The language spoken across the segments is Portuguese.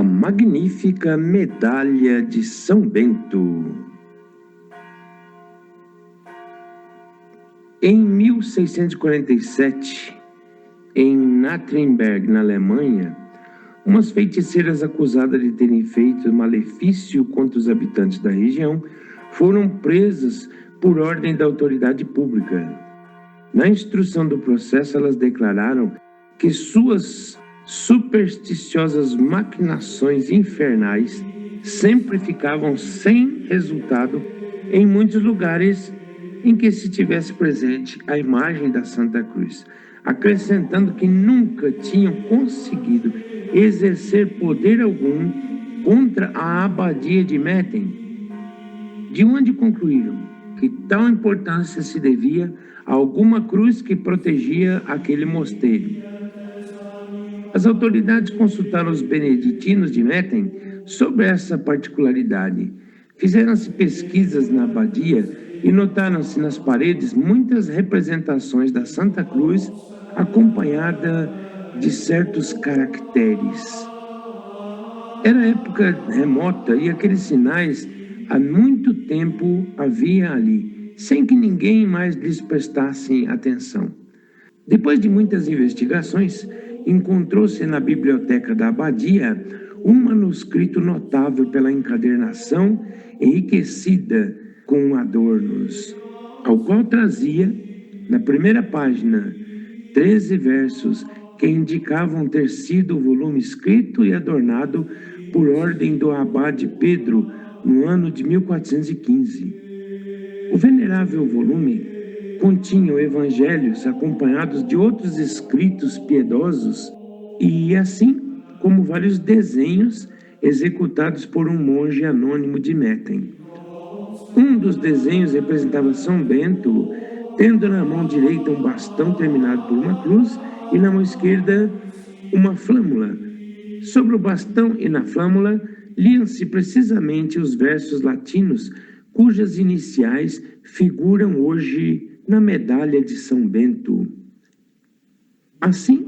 A magnífica medalha de São Bento. Em 1647, em Nuremberg, na Alemanha, umas feiticeiras acusadas de terem feito malefício contra os habitantes da região foram presas por ordem da autoridade pública. Na instrução do processo, elas declararam que suas supersticiosas maquinações infernais sempre ficavam sem resultado em muitos lugares em que se tivesse presente a imagem da Santa Cruz, acrescentando que nunca tinham conseguido exercer poder algum contra a abadia de Metten, de onde concluíram que tal importância se devia a alguma cruz que protegia aquele mosteiro. As autoridades consultaram os beneditinos de Metten sobre essa particularidade. Fizeram-se pesquisas na abadia e notaram-se nas paredes muitas representações da Santa Cruz acompanhada de certos caracteres. Era época remota e aqueles sinais há muito tempo havia ali, sem que ninguém mais lhes prestasse atenção. Depois de muitas investigações, encontrou-se na biblioteca da abadia um manuscrito notável pela encadernação enriquecida com adornos, ao qual trazia, na primeira página, 13 versos que indicavam ter sido o volume escrito e adornado por ordem do abade Pedro no ano de 1415. O venerável volume continham evangelhos acompanhados de outros escritos piedosos e, assim como vários desenhos executados por um monge anônimo de Metten. Um dos desenhos representava São Bento, tendo na mão direita um bastão terminado por uma cruz e na mão esquerda uma flâmula. Sobre o bastão e na flâmula liam-se precisamente os versos latinos cujas iniciais figuram hoje na medalha de São Bento. Assim,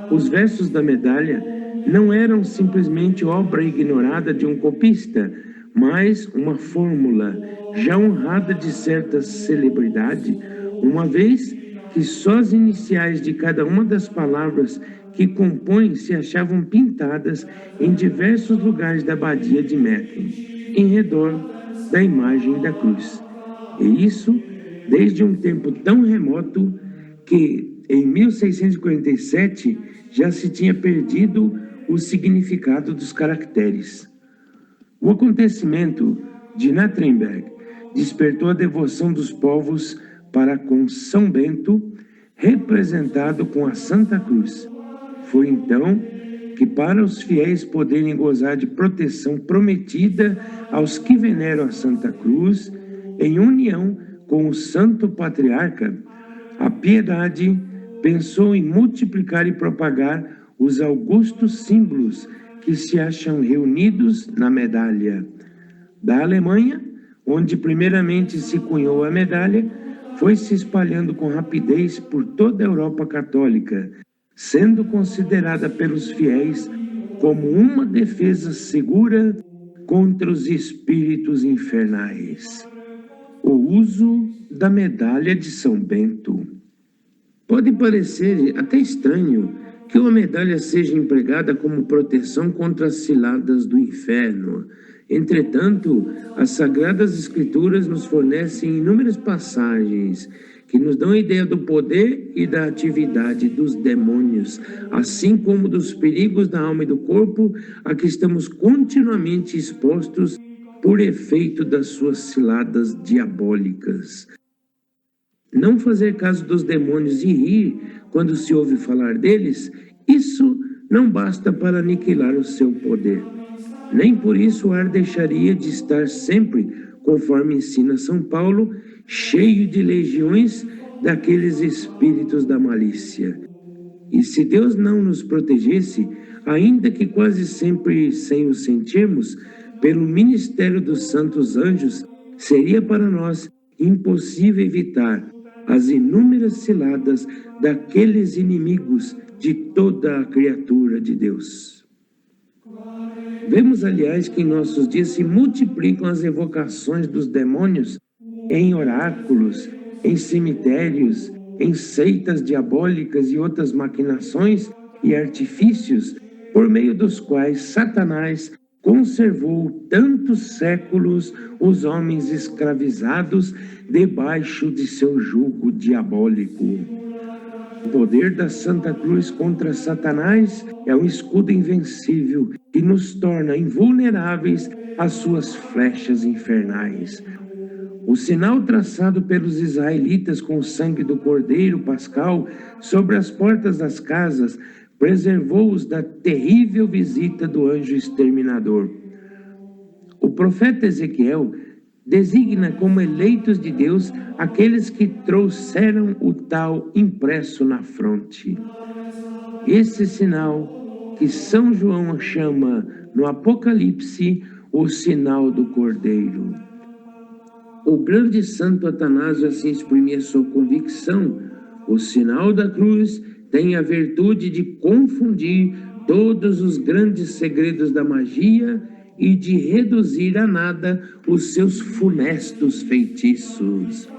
os versos da medalha não eram simplesmente obra ignorada de um copista, mas uma fórmula já honrada de certa celebridade, uma vez que só as iniciais de cada uma das palavras que compõem se achavam pintadas em diversos lugares da abadia de Metten, em redor da imagem da cruz. E isso desde um tempo tão remoto que, em 1647, já se tinha perdido o significado dos caracteres. O acontecimento de Nuremberg despertou a devoção dos povos para com São Bento, representado com a Santa Cruz. Foi então que, para os fiéis poderem gozar de proteção prometida aos que veneram a Santa Cruz, em união com o Santo Patriarca, a piedade pensou em multiplicar e propagar os augustos símbolos que se acham reunidos na medalha. Da Alemanha, onde primeiramente se cunhou a medalha, foi se espalhando com rapidez por toda a Europa católica, sendo considerada pelos fiéis como uma defesa segura contra os espíritos infernais. O uso da medalha de São Bento. Pode parecer até estranho que uma medalha seja empregada como proteção contra as ciladas do inferno. Entretanto, as Sagradas Escrituras nos fornecem inúmeras passagens que nos dão a ideia do poder e da atividade dos demônios, assim como dos perigos da alma e do corpo a que estamos continuamente expostos por efeito das suas ciladas diabólicas. Não fazer caso dos demônios e rir quando se ouve falar deles, isso não basta para aniquilar o seu poder. Nem por isso o ar deixaria de estar sempre, conforme ensina São Paulo, cheio de legiões daqueles espíritos da malícia. E se Deus não nos protegesse, ainda que quase sempre sem o sentirmos, pelo ministério dos santos anjos, seria para nós impossível evitar as inúmeras ciladas daqueles inimigos de toda a criatura de Deus. Vemos, aliás, que em nossos dias se multiplicam as evocações dos demônios em oráculos, em cemitérios, em seitas diabólicas e outras maquinações e artifícios por meio dos quais Satanás conservou tantos séculos os homens escravizados debaixo de seu jugo diabólico. O poder da Santa Cruz contra Satanás é um escudo invencível que nos torna invulneráveis às suas flechas infernais. O sinal traçado pelos israelitas com o sangue do Cordeiro Pascal sobre as portas das casas preservou-os da terrível visita do anjo exterminador. O profeta Ezequiel designa como eleitos de Deus aqueles que trouxeram o tal impresso na fronte. Esse sinal que São João chama no Apocalipse o sinal do Cordeiro. O grande santo Atanásio assim exprimia sua convicção: o sinal da cruz tem a virtude de confundir todos os grandes segredos da magia e de reduzir a nada os seus funestos feitiços.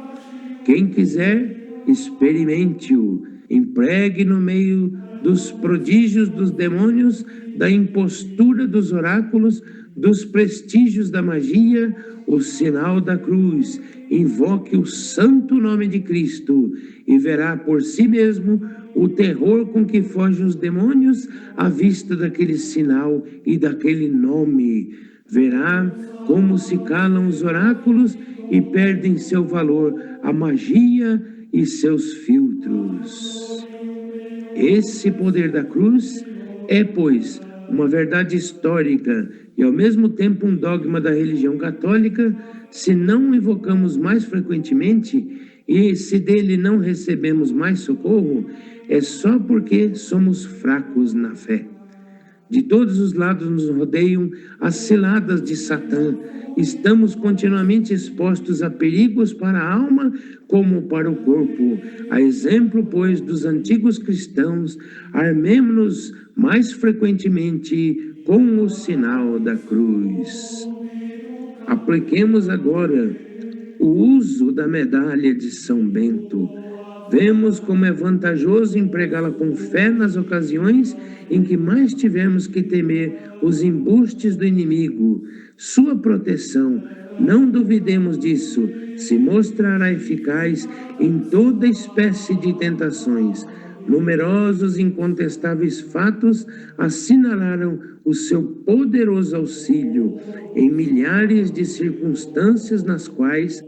Quem quiser, experimente-o, empregue no meio dos prodígios dos demônios, da impostura dos oráculos, dos prestígios da magia, o sinal da cruz, invoque o santo nome de Cristo e verá por si mesmo o terror com que fogem os demônios à vista daquele sinal e daquele nome. Verá como se calam os oráculos e perdem seu valor a magia e seus filtros. Esse poder da cruz é, pois, uma verdade histórica e ao mesmo tempo um dogma da religião católica. Se não o invocamos mais frequentemente e se dele não recebemos mais socorro, é só porque somos fracos na fé. De todos os lados nos rodeiam as ciladas de Satã. Estamos continuamente expostos a perigos para a alma como para o corpo. A exemplo, pois, dos antigos cristãos, armemo-nos mais frequentemente com o sinal da cruz. Apliquemos agora o uso da medalha de São Bento. Vemos como é vantajoso empregá-la com fé nas ocasiões em que mais tivemos que temer os embustes do inimigo. Sua proteção, não duvidemos disso, se mostrará eficaz em toda espécie de tentações. Numerosos e incontestáveis fatos assinalaram o seu poderoso auxílio em milhares de circunstâncias nas quais,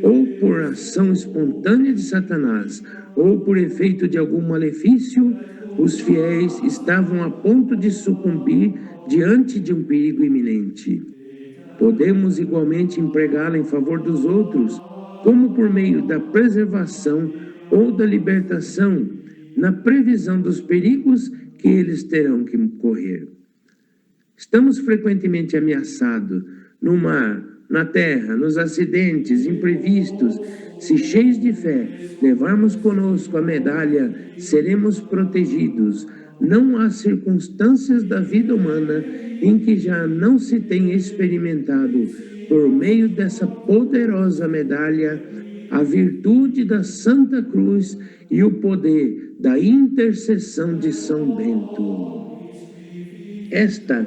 ou por ação espontânea de Satanás, ou por efeito de algum malefício, os fiéis estavam a ponto de sucumbir diante de um perigo iminente. Podemos igualmente empregá-la em favor dos outros, como por meio da preservação ou da libertação, na previsão dos perigos que eles terão que correr. Estamos frequentemente ameaçados no mar, na terra, nos acidentes imprevistos. Se cheios de fé levarmos conosco a medalha, seremos protegidos. Não há circunstâncias da vida humana em que já não se tenha experimentado, por meio dessa poderosa medalha, a virtude da Santa Cruz e o poder da intercessão de São Bento. Esta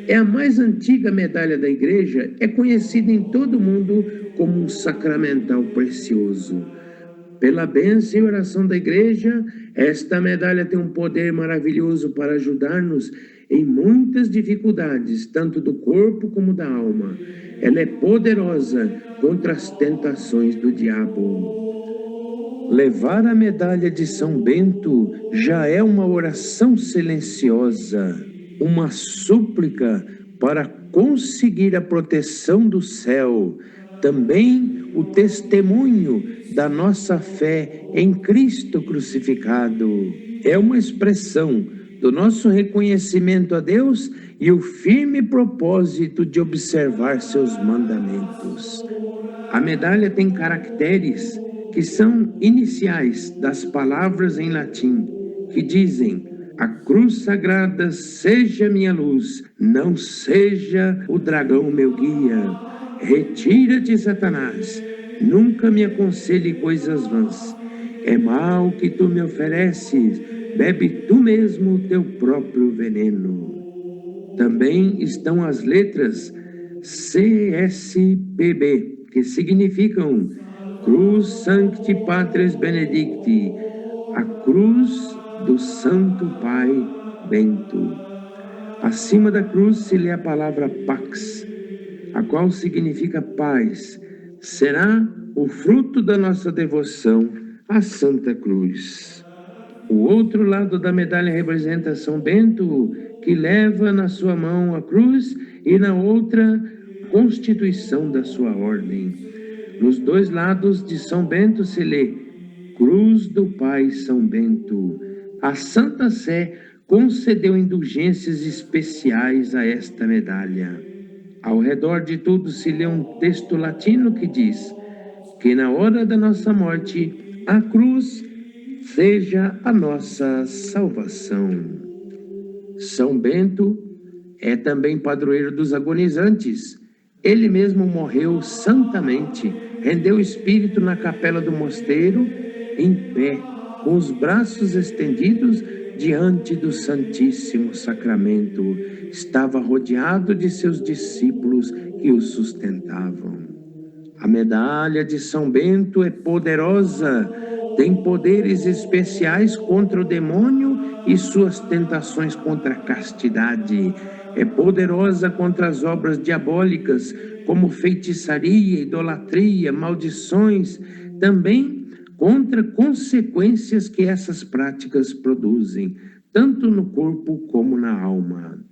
é a mais antiga medalha da Igreja, é conhecida em todo o mundo como um sacramental precioso. Pela bênção e oração da Igreja, esta medalha tem um poder maravilhoso para ajudar-nos em muitas dificuldades, tanto do corpo como da alma. Ela é poderosa contra as tentações do diabo. Levar a medalha de São Bento já é uma oração silenciosa, uma súplica para conseguir a proteção do céu, também o testemunho da nossa fé em Cristo crucificado. É uma expressão do nosso reconhecimento a Deus e o firme propósito de observar seus mandamentos. A medalha tem caracteres que são iniciais das palavras em latim, que dizem: A cruz sagrada seja minha luz, não seja o dragão meu guia. Retira-te, Satanás, nunca me aconselhe coisas vãs. É mal que tu me ofereces, bebe tu mesmo o teu próprio veneno. Também estão as letras CSPB, que significam Cruz Sancti Patres Benedicti, a cruz do Santo Pai Bento. Acima da cruz se lê a palavra Pax, a qual significa paz. Será o fruto da nossa devoção à Santa Cruz. O outro lado da medalha representa São Bento, que leva na sua mão a cruz e na outra a constituição da sua ordem. Nos dois lados de São Bento se lê Cruz do Pai São Bento. A Santa Sé concedeu indulgências especiais a esta medalha. Ao redor de tudo se lê um texto latino que diz que na hora da nossa morte a cruz seja a nossa salvação. São Bento é também padroeiro dos agonizantes. Ele mesmo morreu santamente, rendeu o espírito na capela do mosteiro, em pé, com os braços estendidos diante do Santíssimo Sacramento. Estava rodeado de seus discípulos que o sustentavam. A medalha de São Bento é poderosa, tem poderes especiais contra o demônio e suas tentações contra a castidade. É poderosa contra as obras diabólicas, como feitiçaria, idolatria, maldições, também contra consequências que essas práticas produzem, tanto no corpo como na alma.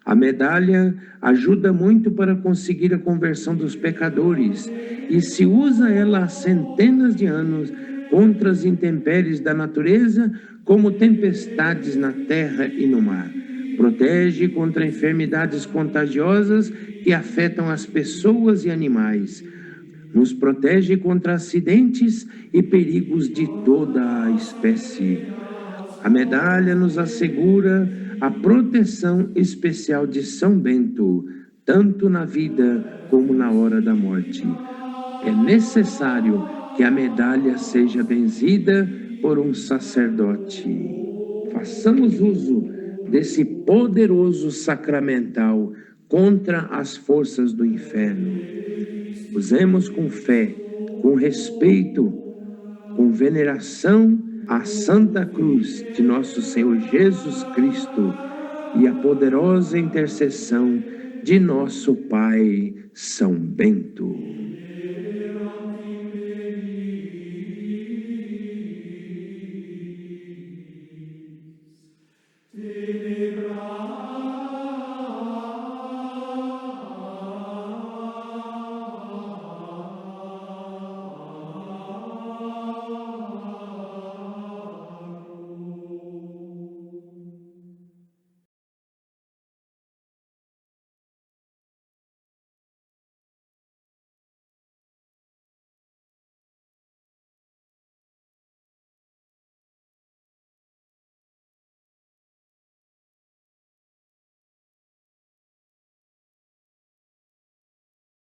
A medalha ajuda muito para conseguir a conversão dos pecadores e se usa ela há centenas de anos contra as intempéries da natureza, como tempestades na terra e no mar. Protege contra enfermidades contagiosas que afetam as pessoas e animais. Nos protege contra acidentes e perigos de toda a espécie. A medalha nos assegura a proteção especial de São Bento, tanto na vida como na hora da morte. É necessário que a medalha seja benzida por um sacerdote. Façamos uso desse poderoso sacramental contra as forças do inferno. Usemos com fé, com respeito, com veneração a Santa Cruz de nosso Senhor Jesus Cristo e a poderosa intercessão de nosso Pai São Bento.